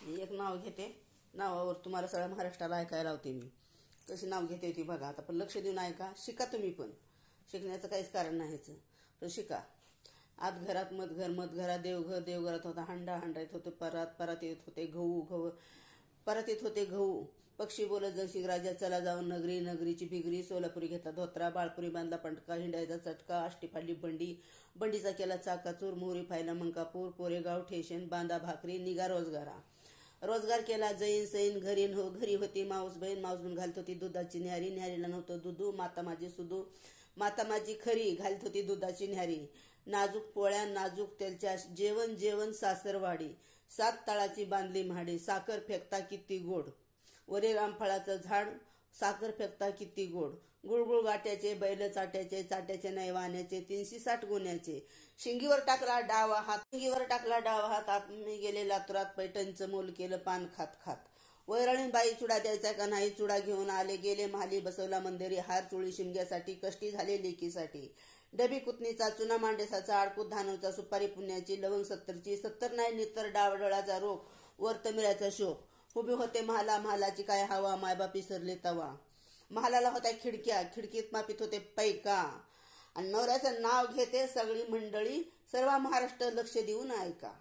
मी एक नाव घेते, नावावर तुम्हाला सगळ्या महाराष्ट्राला ऐकायला लावते मी. कशी नाव घेते होती बघा. आता पण लक्ष देऊन ऐका, शिका तुम्ही पण. शिकण्याचं काहीच कारण नाहीच, तर शिका. आत घरात मध घरात देवघर देवघरात होता हांडा येत होते परात येत होते गहू परत येत होते गहू. पक्षी बोलत जशी राजा चला जाऊन नगरी नगरीची भिगरी. सोलापुरी घेतला धोत्रा, बाळपुरी बांधला पंटका, हिंडायचा चटका, आष्टी फाडली बंडीचा केला चाकाचूर, मोहरी फायला मंकापूर, पोरेगाव ठेशन, बांधा भाकरी, निघा रोजगार केला जैन सैन. घरी होती माऊस बहीण घालत होती दुधाची न्यारी. न्यारीला नव्हतं दुधू, माता माझी खरी घालत होती दुधाची न्यारी. नाजूक पोळ्या नाजूक तेलच्या, जेवण सासरवाडी. 7 ताळाची बांधली म्हाडी, साखर फेकता किती गोड. वरे रामफळाचं झाड, साखर फेकता किती गोड. गुळगुळ गाट्याचे, बैल चाट्याचे नाही वाण्याचे, 360 गुण्याचे. शिंगीवर टाकला डावा हात आम्ही गेले लातुरात, पैठणचं मोल केलं पान खात. वैरणीन बाई चुडा द्यायचा का नाही, चुडा घेऊन आले गेले महाली. बसवला मंदिरी हार, चोळी शिमग्यासाठी, कष्टी झाले लेकीसाठी. डबी कुतनीचा, चुना मांडेसाचा, आडकूत धानूचा, सुपारी पुण्याची, लवंग 70ची. 70 नाही नितर डावडळाचा रोग, वर तमिराचा शोक. उभे होते महालाची काय हवा, मायबाप विसरले तवा. महालाला होत्या खिडकीत मापित होते पैका. आणि नवऱ्याचं नाव घेते सगळी मंडळी, सर्व महाराष्ट्र लक्ष देऊन ऐका.